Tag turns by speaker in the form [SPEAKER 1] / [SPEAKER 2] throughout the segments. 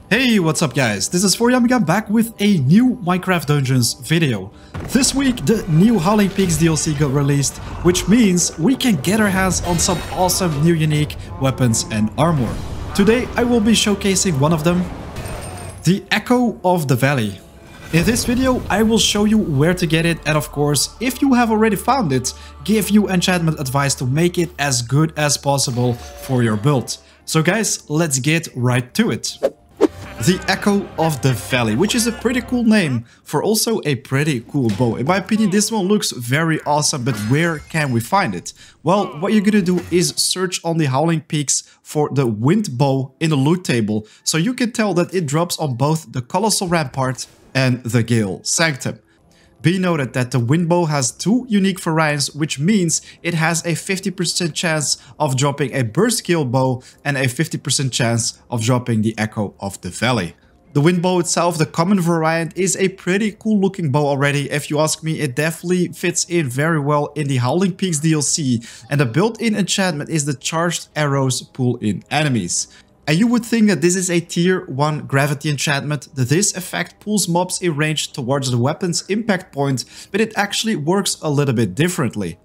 [SPEAKER 1] Hey, what's up guys? This is ForYamiga back with a new Minecraft Dungeons video. This week the new Howling Peaks DLC got released, which means we can get our hands on some awesome new unique weapons and armor. Today I will be showcasing one of them, the Echo of the Valley. In this video I will show you where to get it, and of course, if you have already found it, give you enchantment advice to make it as good as possible for your build. So guys, let's get right to it. The Echo of the Valley, which is a pretty cool name for also a pretty cool bow. In my opinion, this one looks very awesome, but where can we find it? Well, what you're gonna do is search on the Howling Peaks for the Wind Bow in the loot table, so you can tell that it drops on both the Colossal Rampart and the Gale Sanctum. Be noted that the Wind Bow has two unique variants, which means it has a 50% chance of dropping a Burst Gale Bow and a 50% chance of dropping the Echo of the Valley. The Wind Bow itself, the common variant, is a pretty cool looking bow already. If you ask me, it definitely fits in very well in the Howling Peaks DLC, and the built-in enchantment is the Charged Arrows pull in enemies. And you would think that this is a tier 1 gravity enchantment, that this effect pulls mobs in range towards the weapon's impact point, but it actually works a little bit differently.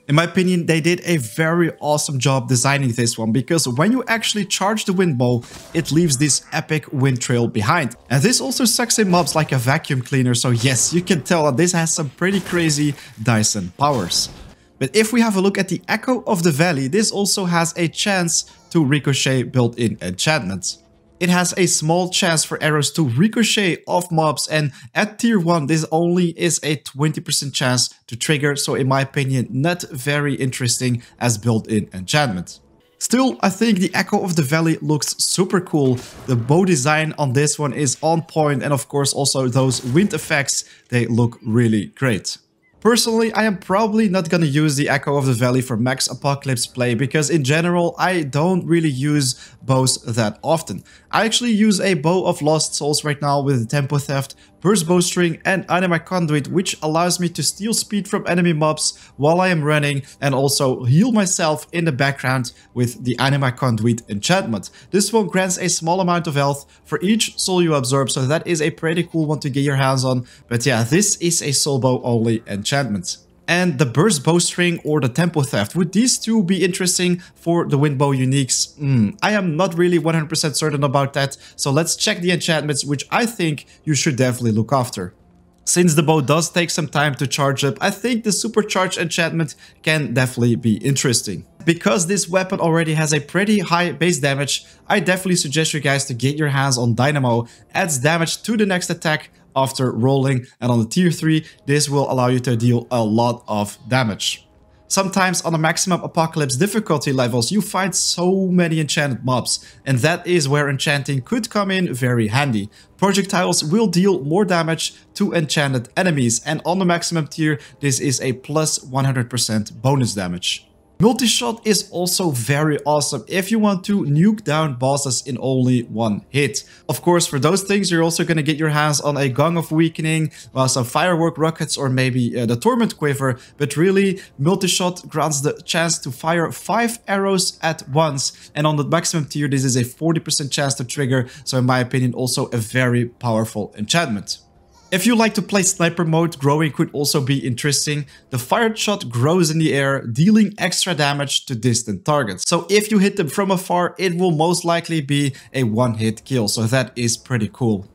[SPEAKER 1] In my opinion, they did a very awesome job designing this one, because when you actually charge the wind bow, it leaves this epic wind trail behind. And this also sucks in mobs like a vacuum cleaner, so yes, you can tell that this has some pretty crazy Dyson powers. But if we have a look at the Echo of the Valley, this also has a chance to ricochet built-in enchantments. It has a small chance for arrows to ricochet off mobs, and at tier 1 this only is a 20% chance to trigger, so in my opinion not very interesting as built-in enchantment. Still, I think the Echo of the Valley looks super cool. The bow design on this one is on point, and of course also those wind effects, they look really great. Personally, I am probably not gonna use the Echo of the Valley for max apocalypse play, because in general I don't really use bows that often. I actually use a bow of Lost Souls right now with Tempo Theft, Burst Bowstring and Anima Conduit, which allows me to steal speed from enemy mobs while I am running, and also heal myself in the background with the Anima Conduit enchantment. This one grants a small amount of health for each soul you absorb, so that is a pretty cool one to get your hands on. But yeah, this is a soul bow only enchantment. And the Burst Bowstring or the Tempo Theft, would these two be interesting for the Wind Bow uniques? I am not really 100% certain about that, so let's check the enchantments, which I think you should definitely look after. Since the bow does take some time to charge up, I think the Supercharged enchantment can definitely be interesting. Because this weapon already has a pretty high base damage, I definitely suggest you guys to get your hands on Dynamo. Adds damage to the next attack after rolling, and on the tier 3 this will allow you to deal a lot of damage. Sometimes on the maximum apocalypse difficulty levels you find so many enchanted mobs, and that is where enchanting could come in very handy. Projectiles will deal more damage to enchanted enemies, and on the maximum tier this is a plus 100% bonus damage. Multi-shot is also very awesome if you want to nuke down bosses in only one hit. Of course, for those things you're also going to get your hands on a Gong of Weakening, some firework rockets, or maybe the Torment Quiver, but really multi-shot grants the chance to fire 5 arrows at once, and on the maximum tier this is a 40% chance to trigger, so in my opinion also a very powerful enchantment. If you like to play sniper mode, growing could also be interesting. The fired shot grows in the air, dealing extra damage to distant targets. So if you hit them from afar, it will most likely be a one-hit kill, so that is pretty cool.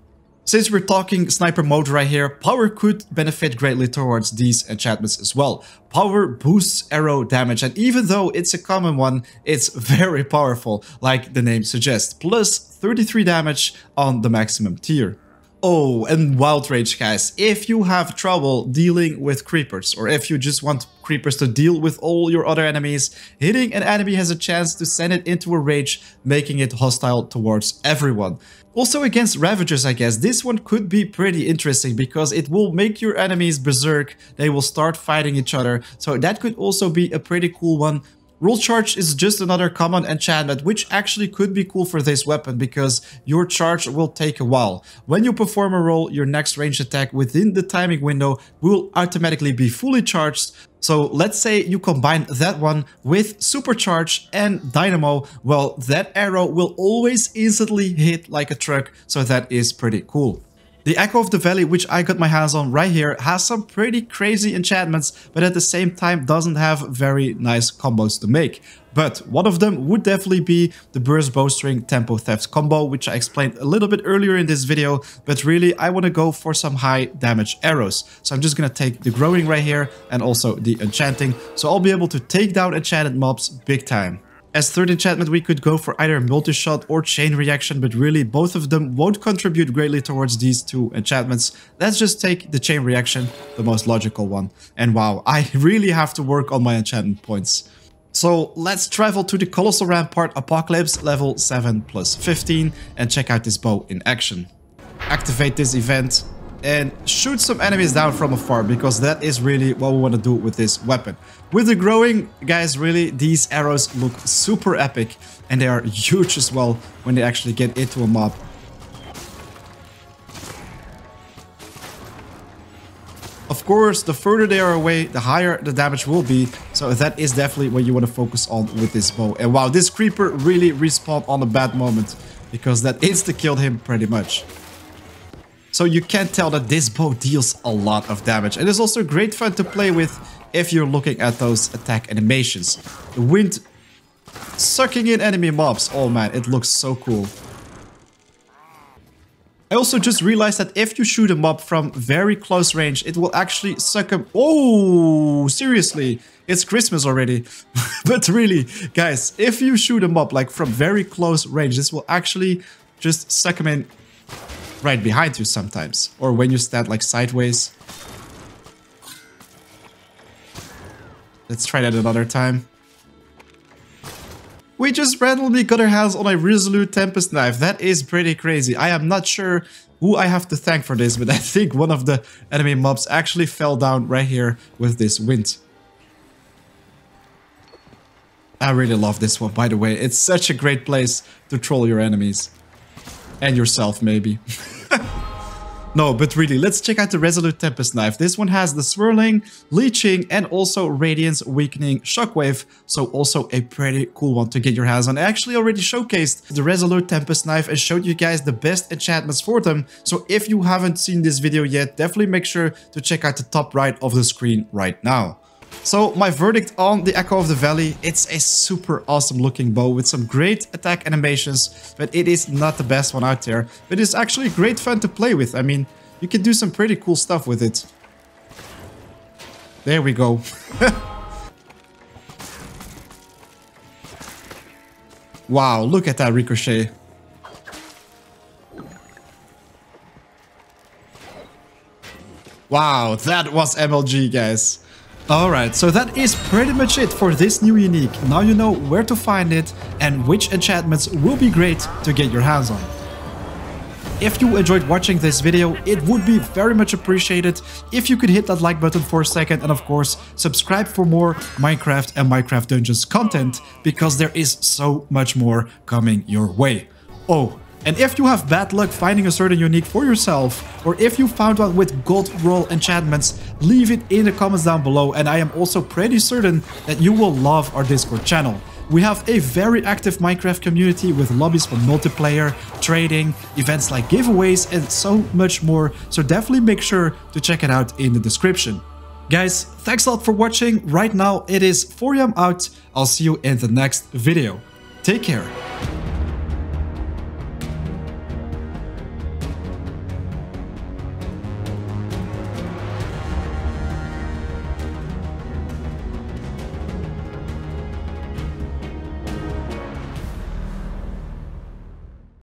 [SPEAKER 1] Since we're talking sniper mode right here, power could benefit greatly towards these enchantments as well. Power boosts arrow damage, and even though it's a common one, it's very powerful, like the name suggests. Plus 33 damage on the maximum tier. Oh, and Wild Rage, guys. If you have trouble dealing with creepers, or if you just want creepers to deal with all your other enemies, hitting an enemy has a chance to send it into a rage, making it hostile towards everyone. Also against Ravagers, I guess, this one could be pretty interesting because it will make your enemies berserk. They will start fighting each other, so that could also be a pretty cool one. Roll Charge is just another common enchantment, which actually could be cool for this weapon because your charge will take a while. When you perform a roll, your next ranged attack within the timing window will automatically be fully charged, So let's say you combine that one with Supercharge and Dynamo, well, that arrow will always instantly hit like a truck, so that is pretty cool. The Echo of the Valley, which I got my hands on right here, has some pretty crazy enchantments, but at the same time doesn't have very nice combos to make. But one of them would definitely be the Burst Bowstring Tempo Theft combo, which I explained a little bit earlier in this video, but really I want to go for some high damage arrows. So I'm just going to take the Growing right here and also the Enchanting, so I'll be able to take down enchanted mobs big time. As third enchantment, we could go for either multi-shot or chain reaction, but really both of them won't contribute greatly towards these two enchantments. Let's just take the chain reaction, the most logical one. And wow, I really have to work on my enchantment points. So let's travel to the Colossal Rampart Apocalypse level 7+15 and check out this bow in action. Activate this event and shoot some enemies down from afar, because that is really what we want to do with this weapon. With the Growing, guys, really these arrows look super epic, and they are huge as well when they actually get into a mob. Of course, the further they are away, the higher the damage will be, so that is definitely what you want to focus on with this bow. And wow, this creeper really respawned on a bad moment, because that insta-killed him pretty much. So you can tell that this bow deals a lot of damage, and it's also great fun to play with if you're looking at those attack animations. The wind sucking in enemy mobs, oh man, it looks so cool. I also just realized that if you shoot a mob from very close range, it will actually suck him. Oh, seriously, it's Christmas already. But really, guys, if you shoot a mob like from very close range, this will actually just suck him in right behind you sometimes, or when you stand like sideways. Let's try that another time. We just randomly got our hands on a Resolute Tempest knife. That is pretty crazy. I am not sure who I have to thank for this, but I think one of the enemy mobs actually fell down right here with this wind. I really love this one, by the way. It's such a great place to troll your enemies. And yourself, maybe. No, but really, let's check out the Resolute Tempest knife. This one has the swirling, leeching, and also radiance weakening shockwave. So also a pretty cool one to get your hands on. I actually already showcased the Resolute Tempest knife and showed you guys the best enchantments for them. So if you haven't seen this video yet, definitely make sure to check out the top right of the screen right now. So my verdict on the Echo of the Valley, it's a super awesome looking bow with some great attack animations, but it is not the best one out there. But it's actually great fun to play with. I mean, you can do some pretty cool stuff with it. There we go. Wow, look at that ricochet. Wow, that was MLG, guys. Alright, so that is pretty much it for this new unique. Now you know where to find it and which enchantments will be great to get your hands on. If you enjoyed watching this video, it would be very much appreciated if you could hit that like button for a second, and of course subscribe for more Minecraft and Minecraft Dungeons content, because there is so much more coming your way. Oh, and if you have bad luck finding a certain unique for yourself, or if you found one with gold roll enchantments, leave it in the comments down below, and I am also pretty certain that you will love our Discord channel. We have a very active Minecraft community with lobbies for multiplayer, trading, events like giveaways, and so much more, so definitely make sure to check it out in the description. Guys, thanks a lot for watching. Right now it is 4 AM out. I'll see you in the next video. Take care.